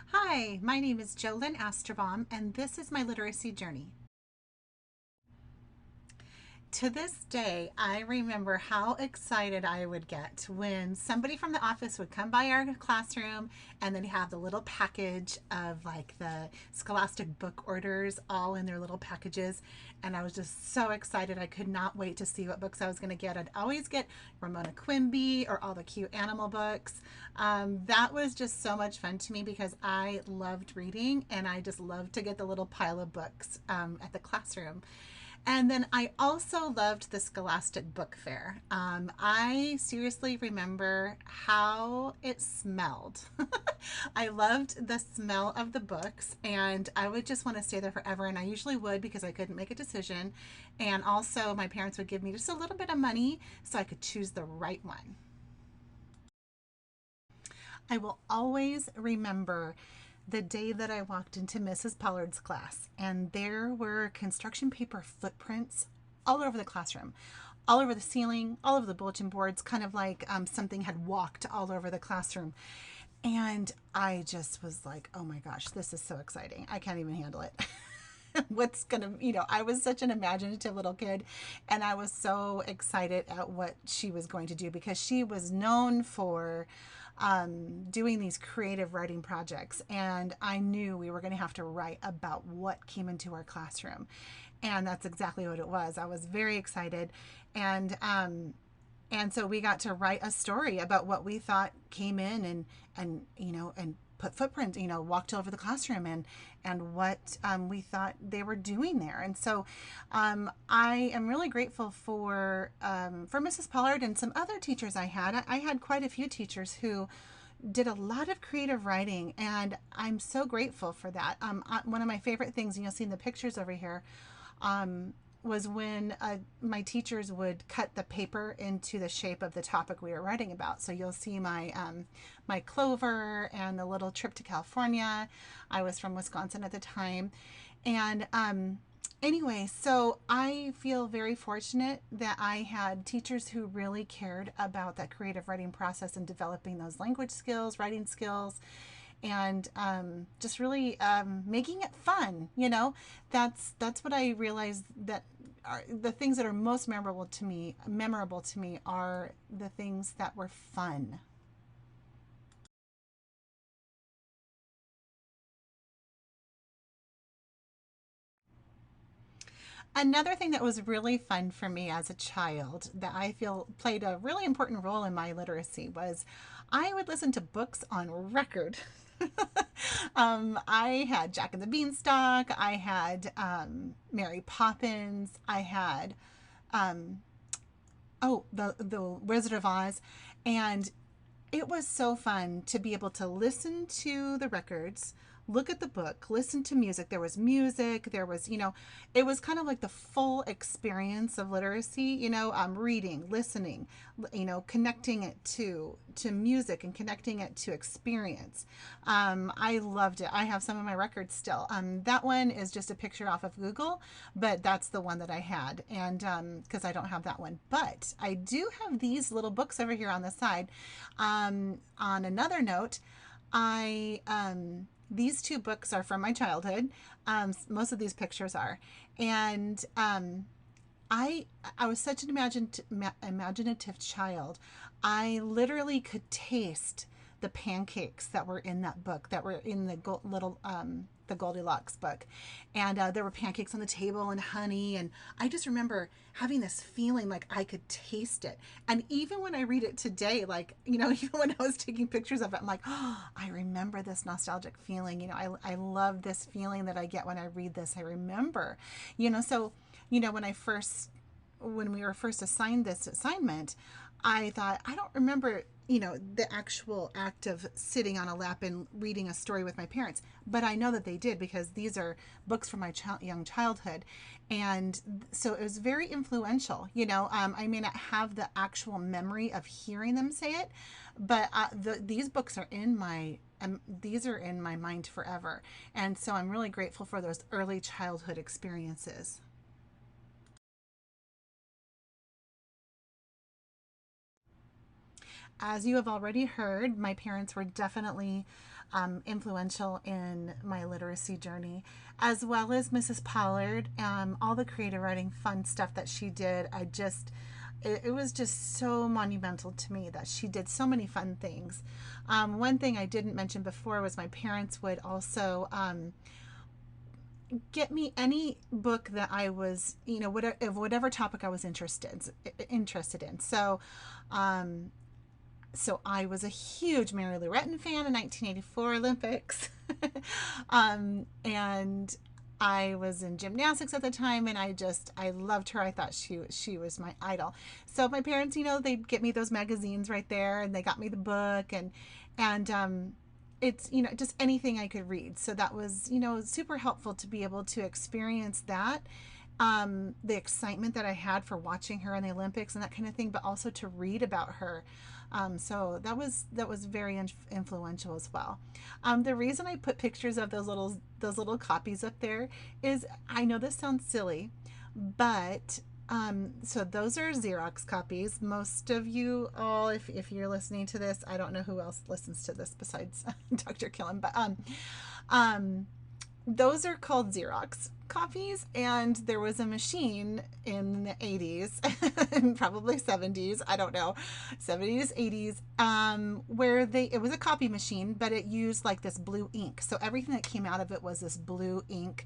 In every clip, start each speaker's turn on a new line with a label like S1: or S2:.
S1: Hi, my name is Jolynne Aszterbaum, and this is my literacy journey. To this day, I remember how excited I would get when somebody from the office would come by our classroom and then have the little package of like the scholastic book orders all in their little packages. And I was just so excited. I could not wait to see what books I was going to get. I'd always get Ramona Quimby or all the cute animal books. That was just so much fun to me because I loved reading and I just loved to get the little pile of books at the classroom. And then I also loved the Scholastic Book Fair. I seriously remember how it smelled. I loved the smell of the books, and I would just want to stay there forever. And I usually would because I couldn't make a decision. And also, my parents would give me just a little bit of money so I could choose the right one. I will always remember the day that I walked into Mrs. Pollard's class, and there were construction paper footprints all over the classroom, all over the ceiling, all over the bulletin boards, kind of like something had walked all over the classroom. And I just was like, oh my gosh, this is so exciting. I can't even handle it. What's gonna, I was such an imaginative little kid, and I was so excited at what she was going to do because she was known for doing these creative writing projects. And I knew we were going to have to write about what came into our classroom. And that's exactly what it was. I was very excited. And, and so we got to write a story about what we thought came in and put footprints, walked over the classroom and what we thought they were doing there. And so I am really grateful for Mrs. Pollard and some other teachers I had. I had quite a few teachers who did a lot of creative writing, and I'm so grateful for that. One of my favorite things, and you'll see in the pictures over here, um, was when my teachers would cut the paper into the shape of the topic we were writing about. So you'll see my clover and the little trip to California. I was from Wisconsin at the time, and anyway, so I feel very fortunate that I had teachers who really cared about that creative writing process and developing those language skills, writing skills, and just really making it fun. That's what I realized, that are the things that are most memorable to me are the things that were fun. Another thing that was really fun for me as a child that I feel played a really important role in my literacy was I would listen to books on record. I had Jack and the Beanstalk, I had Mary Poppins, I had the Wizard of Oz, and it was so fun to be able to listen to the records, look at the book, listen to music. There was music, it was kind of like the full experience of literacy, reading, listening, connecting it to music and connecting it to experience. I loved it. I have some of my records still. That one is just a picture off of Google, but that's the one that I had. And because I don't have that one, but I do have these little books over here on the side. On another note, I these two books are from my childhood. Most of these pictures are, and I was such an imaginative child. I literally could taste the pancakes that were in that book, that were in the little the Goldilocks book, and there were pancakes on the table and honey, and I just remember having this feeling like I could taste it. And even when I read it today, like even when I was taking pictures of it, I'm like, oh, I remember this nostalgic feeling. I love this feeling that I get when I read this. I remember, so when we were first assigned this assignment, I thought, I don't remember, the actual act of sitting on a lap and reading a story with my parents, but I know that they did because these are books from my young childhood. And so it was very influential. I may not have the actual memory of hearing them say it, but these books are in my these are in my mind forever. And so I'm really grateful for those early childhood experiences. as you have already heard, my parents were definitely influential in my literacy journey, as well as Mrs. Pollard. All the creative writing fun stuff that she did, it was just so monumental to me that she did so many fun things. One thing I didn't mention before was my parents would also get me any book that I was, whatever topic I was interested in. So I was a huge Mary Lou Retton fan in 1984 Olympics. And I was in gymnastics at the time, and I loved her. I thought she was my idol. So my parents, they'd get me those magazines right there, and they got me the book, and it's, just anything I could read. So that was, super helpful to be able to experience that. The excitement that I had for watching her in the Olympics and that kind of thing, but also to read about her. So that was very influential as well. The reason I put pictures of those little copies up there is, I know this sounds silly, but so those are Xerox copies. Most of you all, if you're listening to this, I don't know who else listens to this besides Dr. Killen, but those are called Xerox copies, and there was a machine in the 80s and probably 70s, I don't know, 70s, 80s, where it was a copy machine, but it used like this blue ink. So everything that came out of it was this blue ink,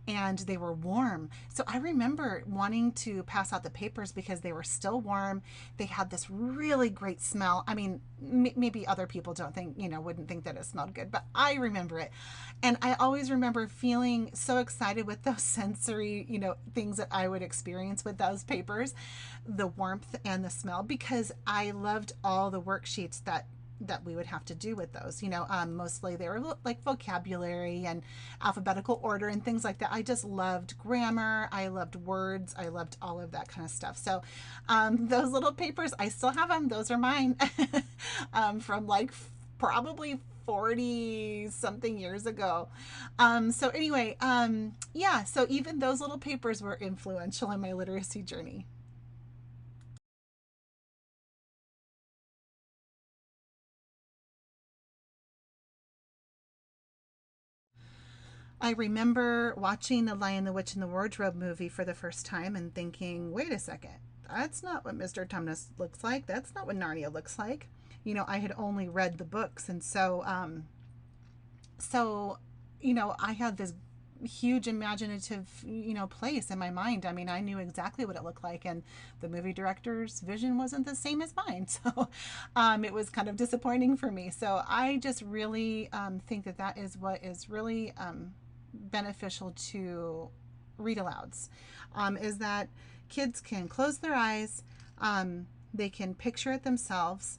S1: and they were warm. So I remember wanting to pass out the papers because they were still warm. They had this really great smell. I mean, maybe other people wouldn't think that it smelled good, but I remember it. And I always remember feeling so excited with those sensory, things that I would experience with those papers, the warmth and the smell, because I loved all the worksheets that we would have to do with those. Mostly they were like vocabulary and alphabetical order and things like that. I just loved grammar. I loved words. I loved all of that kind of stuff. So those little papers, I still have them. Those are mine from like probably 40 something years ago. So anyway, yeah, so even those little papers were influential in my literacy journey. I remember watching The Lion, the Witch, and the Wardrobe movie for the first time and thinking, wait a second, that's not what Mr. Tumnus looks like. That's not what Narnia looks like. I had only read the books, and so I had this huge imaginative place in my mind. I mean, I knew exactly what it looked like, and the movie director's vision wasn't the same as mine. So it was kind of disappointing for me. So I just really think that is what is really beneficial to read alouds, is that kids can close their eyes, they can picture it themselves,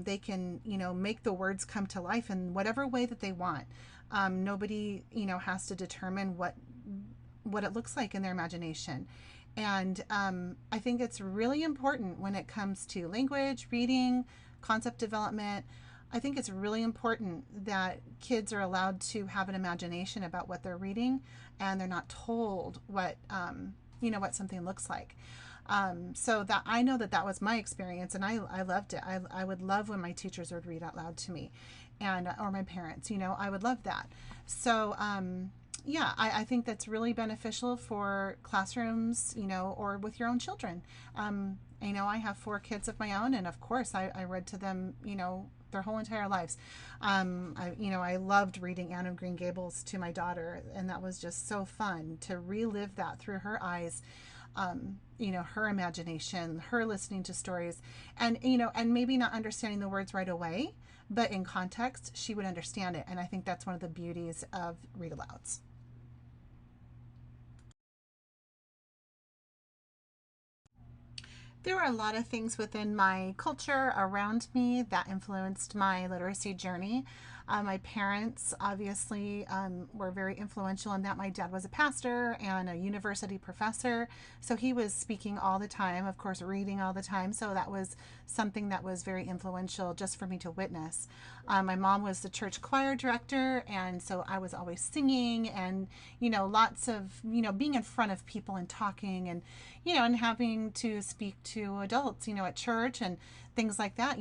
S1: they can make the words come to life in whatever way that they want. Nobody has to determine what it looks like in their imagination. And I think it's really important when it comes to language, reading, concept development. I think it's really important that kids are allowed to have an imagination about what they're reading, and they're not told what something looks like. So that I know that was my experience, and I loved it. I would love when my teachers would read out loud to me, and or my parents. I would love that. So yeah, I think that's really beneficial for classrooms, or with your own children. I have 4 kids of my own, and of course I read to them, their whole entire lives. I loved reading Anne of Green Gables to my daughter, and that was just so fun to relive that through her eyes. Her imagination, her listening to stories, and maybe not understanding the words right away, but in context, she would understand it. And I think that's one of the beauties of read alouds. There were a lot of things within my culture around me that influenced my literacy journey. My parents obviously were very influential in that. My dad was a pastor and a university professor, so he was speaking all the time, of course, reading all the time. So that was something that was very influential just for me to witness. My mom was the church choir director, and so I was always singing and, lots of, being in front of people and talking and, and having to speak to adults, at church and things like that,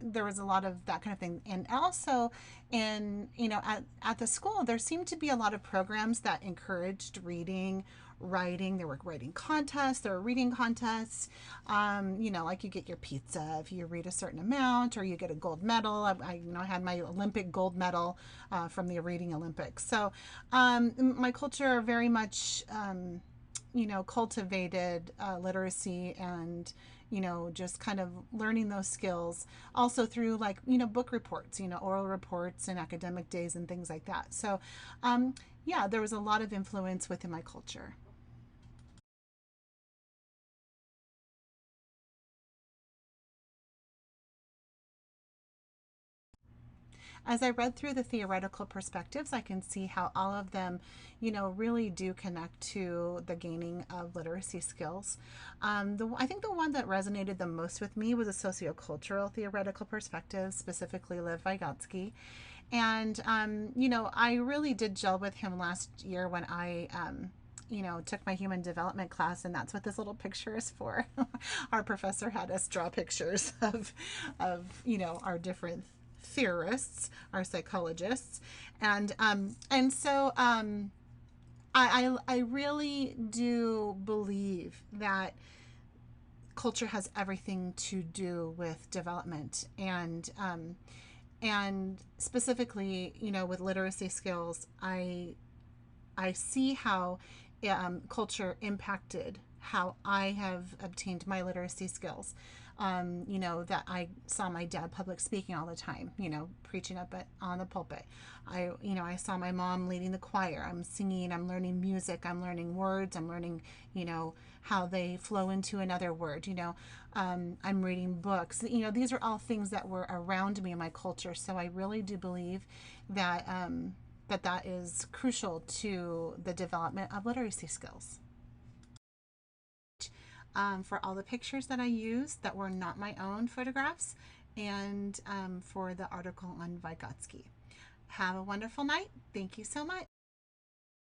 S1: there was a lot of that kind of thing. And also at the school, there seemed to be a lot of programs that encouraged reading, writing. There were writing contests, there were reading contests. Like you get your pizza if you read a certain amount, or you get a gold medal. I had my Olympic gold medal from the reading Olympics. So my culture very much cultivated literacy and, just kind of learning those skills also through like, book reports, oral reports and academic days and things like that. So, yeah, there was a lot of influence within my culture. As I read through the theoretical perspectives, I can see how all of them, really do connect to the gaining of literacy skills. I think the one that resonated the most with me was a sociocultural theoretical perspective, specifically Lev Vygotsky. And, I really did gel with him last year when I, took my human development class, and that's what this little picture is for. Our professor had us draw pictures of our different theorists, our psychologists, and so I really do believe that culture has everything to do with development and specifically, with literacy skills, I see how culture impacted how I have obtained my literacy skills. That I saw my dad public speaking all the time, preaching on the pulpit. I saw my mom leading the choir. I'm singing, I'm learning music, I'm learning words, I'm learning, how they flow into another word, I'm reading books. These are all things that were around me in my culture. So I really do believe that that is crucial to the development of literacy skills. For all the pictures that I used that were not my own photographs, and for the article on Vygotsky. Have a wonderful night. Thank you so much.